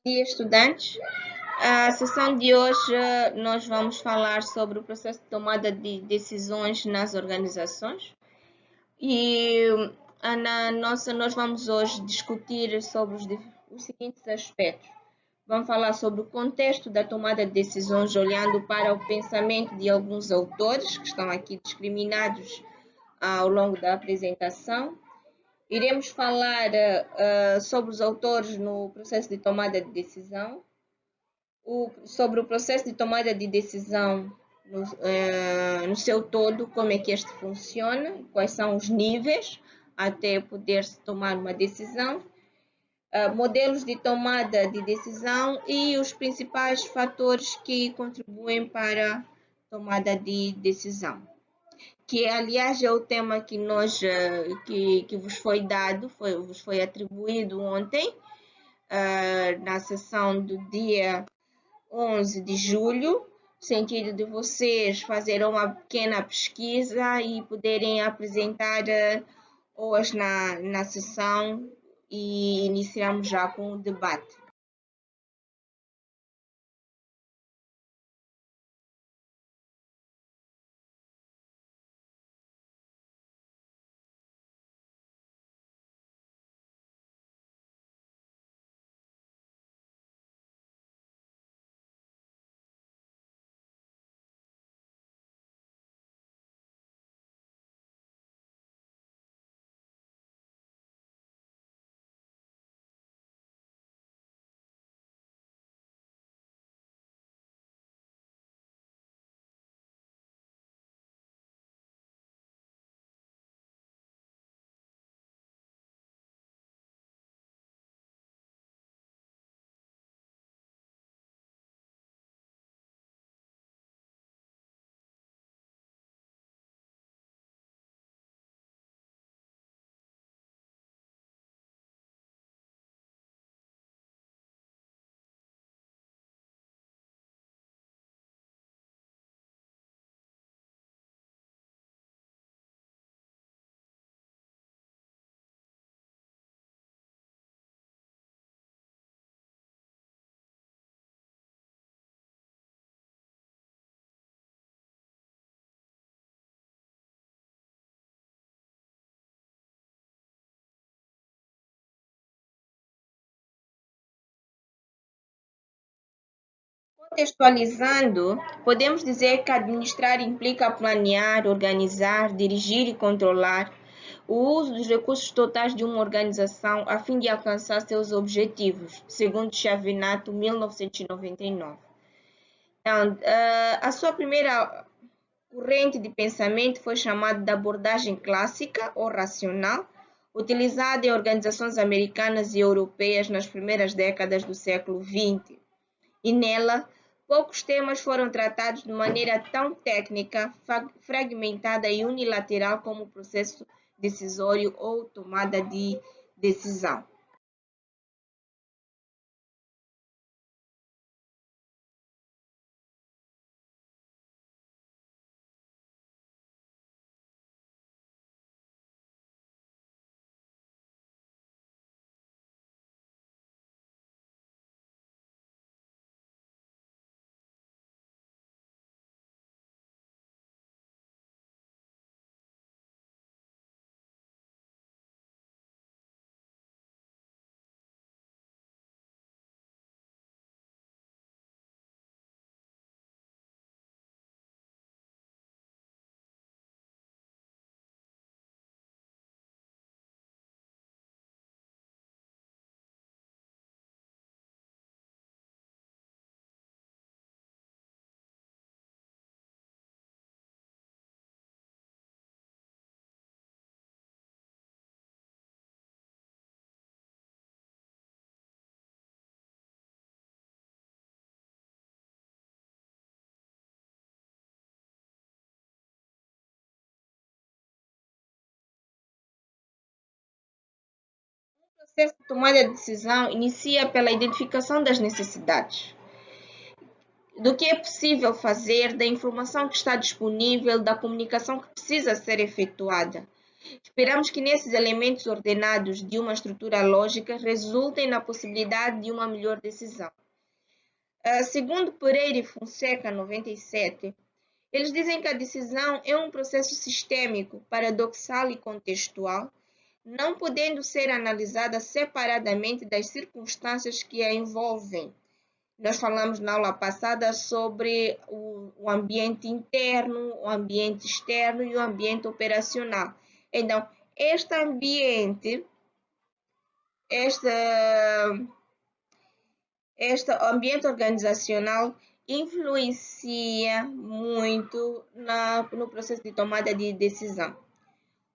Bom dia, estudantes. A sessão de hoje nós vamos falar sobre o processo de tomada de decisões nas organizações e nós vamos hoje discutir sobre os seguintes aspectos. Vamos falar sobre o contexto da tomada de decisões, olhando para o pensamento de alguns autores que estão aqui discriminados ao longo da apresentação. Iremos falar sobre os autores no processo de tomada de decisão, sobre o processo de tomada de decisão no seu todo, como é que este funciona, quais são os níveis até poder-se tomar uma decisão, modelos de tomada de decisão e os principais fatores que contribuem para a tomada de decisão. Que, aliás, é o tema que que vos foi dado, vos foi atribuído ontem, na sessão do dia 11 de julho, no sentido de vocês fazerem uma pequena pesquisa e poderem apresentar hoje na sessão e iniciamos já com o debate. Contextualizando, podemos dizer que administrar implica planear, organizar, dirigir e controlar o uso dos recursos totais de uma organização a fim de alcançar seus objetivos, segundo Chavinato, 1999. Então, a sua primeira corrente de pensamento foi chamada de abordagem clássica ou racional, utilizada em organizações americanas e europeias nas primeiras décadas do século XX. E nela, poucos temas foram tratados de maneira tão técnica, fragmentada e unilateral como o processo decisório ou tomada de decisão. O processo de tomada de decisão inicia pela identificação das necessidades, do que é possível fazer, da informação que está disponível, da comunicação que precisa ser efetuada. Esperamos que nesses elementos ordenados de uma estrutura lógica resultem na possibilidade de uma melhor decisão. Segundo Pereira e Fonseca, 97, eles dizem que a decisão é um processo sistêmico, paradoxal e contextual, não podendo ser analisada separadamente das circunstâncias que a envolvem. Nós falamos na aula passada sobre o ambiente interno, o ambiente externo e o ambiente operacional. Então, este ambiente organizacional influencia muito no processo de tomada de decisão.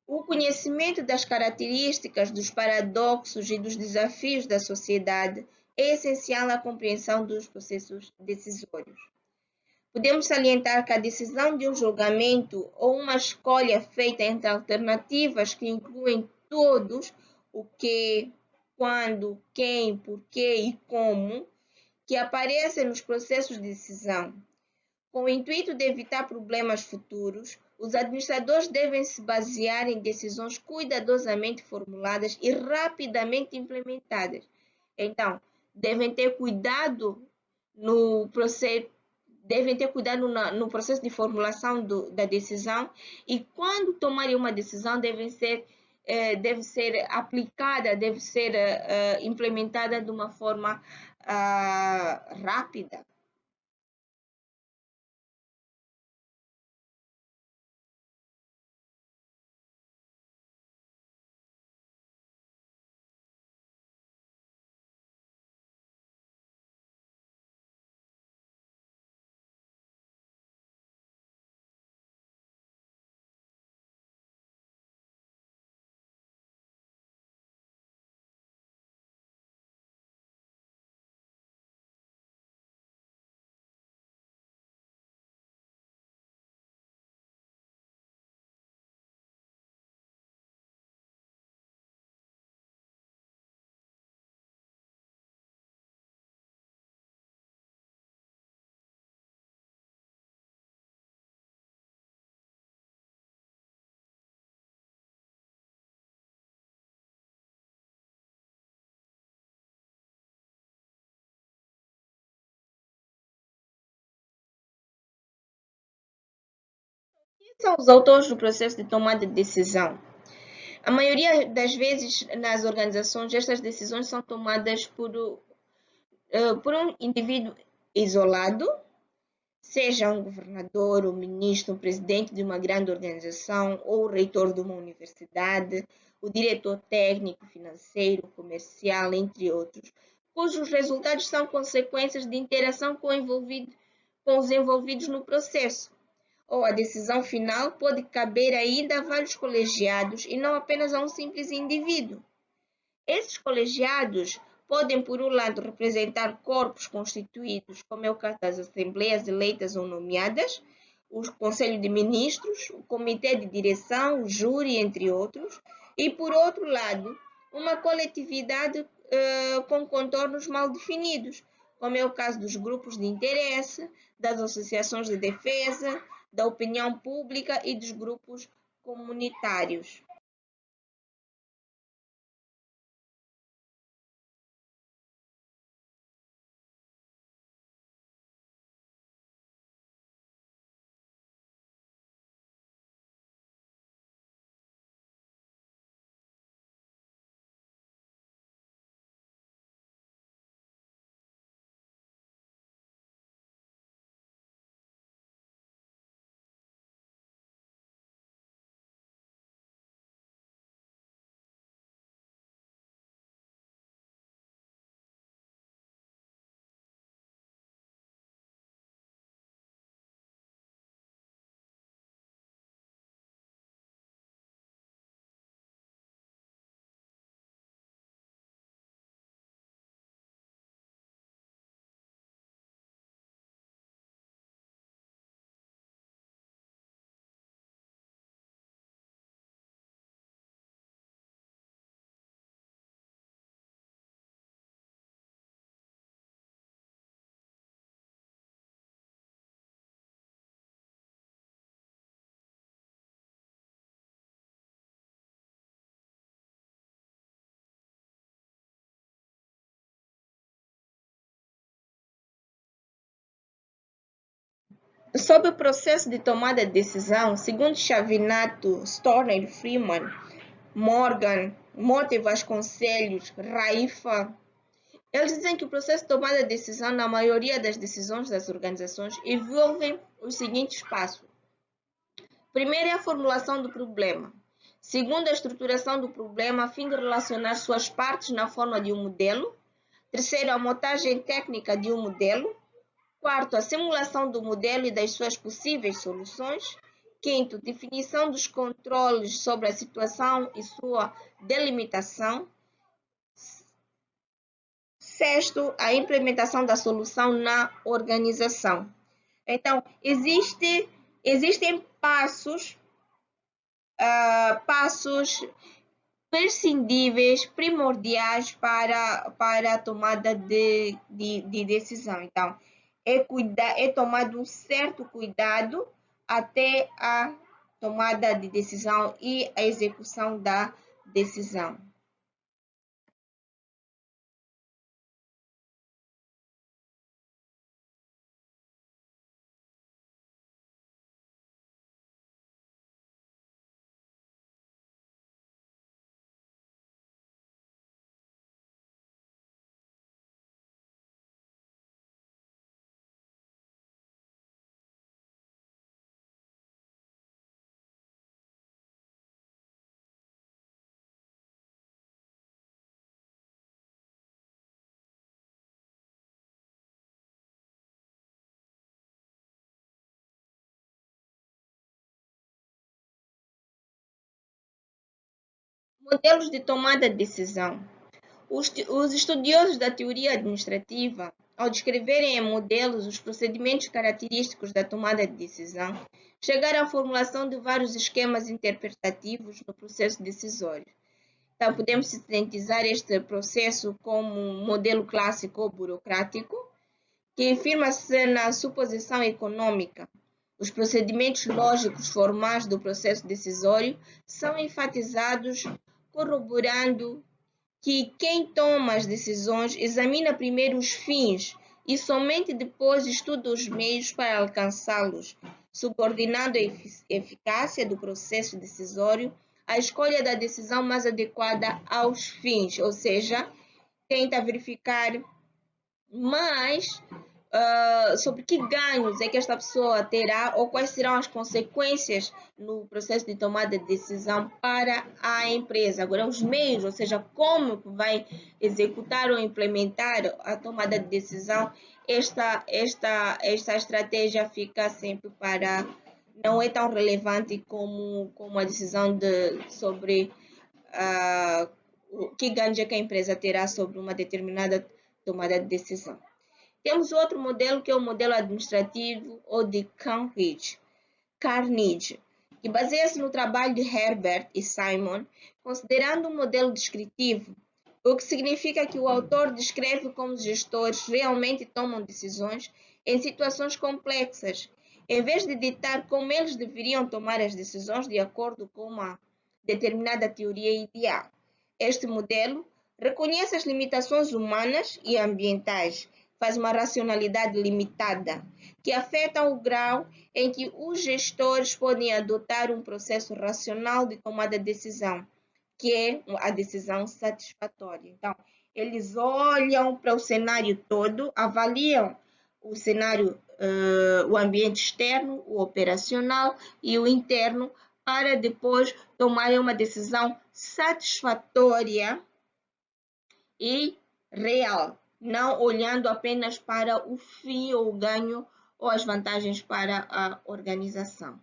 O conhecimento das características, dos paradoxos e dos desafios da sociedade é essencial à compreensão dos processos decisórios. Podemos salientar que a decisão de um julgamento ou uma escolha feita entre alternativas que incluem todos o que, quando, quem, porquê e como, que aparecem nos processos de decisão. Com o intuito de evitar problemas futuros, os administradores devem se basear em decisões cuidadosamente formuladas e rapidamente implementadas. Então, devem ter cuidado no processo de formulação da decisão, e quando tomarem uma decisão deve ser aplicada, deve ser implementada de uma forma rápida. Quem são os autores do processo de tomada de decisão? A maioria das vezes, nas organizações, estas decisões são tomadas por um indivíduo isolado, seja um governador, um ministro, um presidente de uma grande organização ou o reitor de uma universidade, o diretor técnico, financeiro, comercial, entre outros, cujos resultados são consequências de interação com os envolvidos no processo. Ou a decisão final pode caber ainda a vários colegiados e não apenas a um simples indivíduo. Esses colegiados podem, por um lado, representar corpos constituídos, como é o caso das assembleias eleitas ou nomeadas, o Conselho de Ministros, o Comitê de Direção, o Júri, entre outros, e, por outro lado, uma coletividade com contornos mal definidos, como é o caso dos grupos de interesse, das associações de defesa, da opinião pública e dos grupos comunitários. Sobre o processo de tomada de decisão, segundo Chavinato, Storner, Freeman, Morgan, Mote Vasconcelos, Raifa, eles dizem que o processo de tomada de decisão, na maioria das decisões das organizações, envolve os seguintes passos. Primeiro é a formulação do problema. Segundo, a estruturação do problema a fim de relacionar suas partes na forma de um modelo. Terceiro, a montagem técnica de um modelo. Quarto, a simulação do modelo e das suas possíveis soluções. Quinto, definição dos controles sobre a situação e sua delimitação. Sexto, a implementação da solução na organização. Então, existem passos prescindíveis, primordiais para a tomada de decisão. Então, é tomado um certo cuidado até a tomada de decisão e a execução da decisão. Modelos de tomada de decisão. Os estudiosos da teoria administrativa, ao descreverem em modelos os procedimentos característicos da tomada de decisão, chegaram à formulação de vários esquemas interpretativos no processo decisório. Então, podemos sintetizar este processo como um modelo clássico ou burocrático, que firma-se na suposição econômica. Os procedimentos lógicos formais do processo decisório são enfatizados, corroborando que quem toma as decisões examina primeiro os fins e somente depois estuda os meios para alcançá-los, subordinando a eficácia do processo decisório à escolha da decisão mais adequada aos fins, ou seja, tenta verificar mais sobre que ganhos é que esta pessoa terá ou quais serão as consequências no processo de tomada de decisão para a empresa. Agora, os meios, ou seja, como vai executar ou implementar a tomada de decisão, esta estratégia fica sempre para... não é tão relevante como a decisão sobre que ganhos é que a empresa terá sobre uma determinada tomada de decisão. Temos outro modelo que é o modelo administrativo ou de Carnegie, que baseia-se no trabalho de Herbert e Simon, considerando um modelo descritivo, o que significa que o autor descreve como os gestores realmente tomam decisões em situações complexas, em vez de ditar como eles deveriam tomar as decisões de acordo com uma determinada teoria ideal. Este modelo reconhece as limitações humanas e ambientais, faz uma racionalidade limitada, que afeta o grau em que os gestores podem adotar um processo racional de tomada de decisão, que é a decisão satisfatória. Então, eles olham para o cenário todo, avaliam o cenário, o ambiente externo, o operacional e o interno, para depois tomarem uma decisão satisfatória e real, não olhando apenas para o fim ou o ganho ou as vantagens para a organização.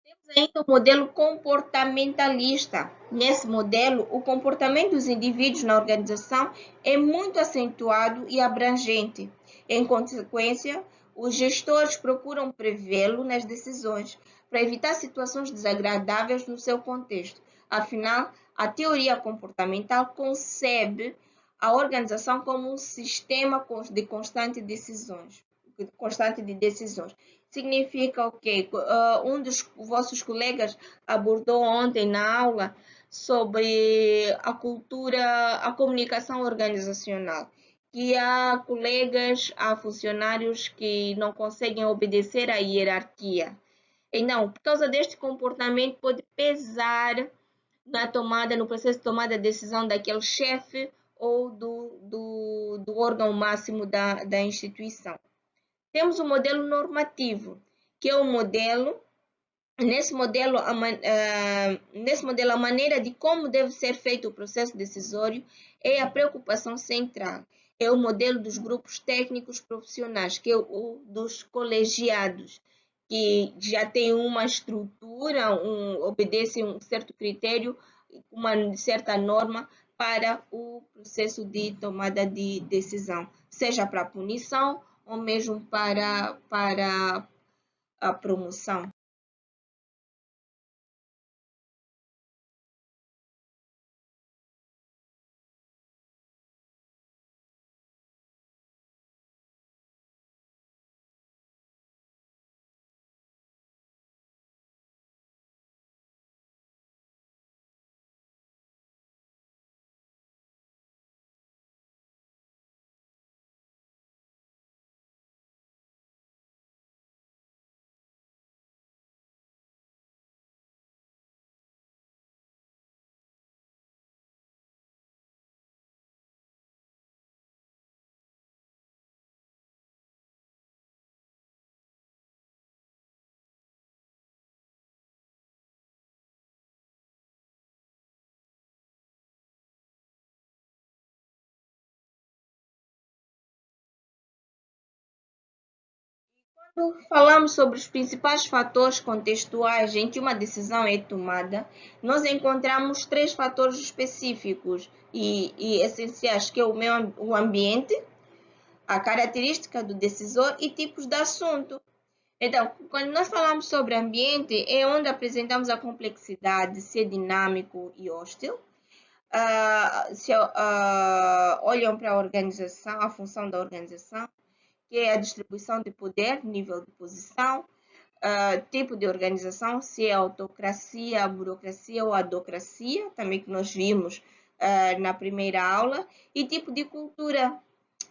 Temos ainda o modelo comportamentalista. Nesse modelo, o comportamento dos indivíduos na organização é muito acentuado e abrangente. Em consequência, os gestores procuram prevê-lo nas decisões, para evitar situações desagradáveis no seu contexto. Afinal, a teoria comportamental concebe a organização como um sistema de constante de decisões. Significa o quê? Um dos vossos colegas abordou ontem na aula sobre a cultura, a comunicação organizacional, que há colegas, há funcionários que não conseguem obedecer à hierarquia. E não, por causa deste comportamento pode pesar no processo de tomada de decisão daquele chefe ou do órgão máximo da instituição. Temos o modelo normativo, que é o modelo. Nesse modelo, a maneira de como deve ser feito o processo decisório é a preocupação central. É o modelo dos grupos técnicos profissionais, que é o dos colegiados, que já tem uma estrutura, obedecem um certo critério, uma certa norma para o processo de tomada de decisão, seja para punição ou mesmo para a promoção. Quando falamos sobre os principais fatores contextuais em que uma decisão é tomada, nós encontramos 3 fatores específicos e essenciais, que é o ambiente, a característica do decisor e tipos de assunto. Então, quando nós falamos sobre ambiente, é onde apresentamos a complexidade, se é dinâmico e hostil. Olham para a organização, a função da organização, que é a distribuição de poder, nível de posição, tipo de organização, se é autocracia, burocracia ou adocracia, também que nós vimos na primeira aula, e tipo de cultura,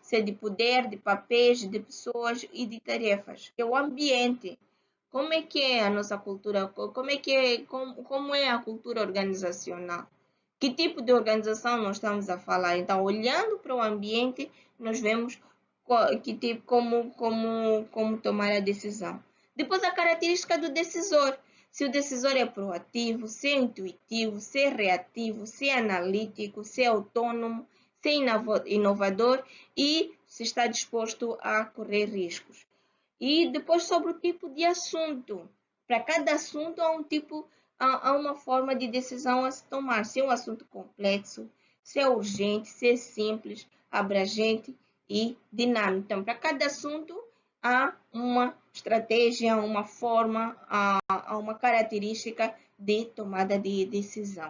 se é de poder, de papéis, de pessoas e de tarefas, que é o ambiente. Como é que é a nossa cultura? Como é a cultura organizacional? Que tipo de organização nós estamos a falar? Então, olhando para o ambiente, nós vemos como tomar a decisão. Depois, a característica do decisor. Se o decisor é proativo, se é intuitivo, se é reativo, se é analítico, se é autônomo, se é inovador e se está disposto a correr riscos. E depois sobre o tipo de assunto. Para cada assunto há uma forma de decisão a se tomar. Se é um assunto complexo, se é urgente, se é simples, abrangente e dinâmico. Então, para cada assunto há uma estratégia, uma forma, há uma característica de tomada de decisão.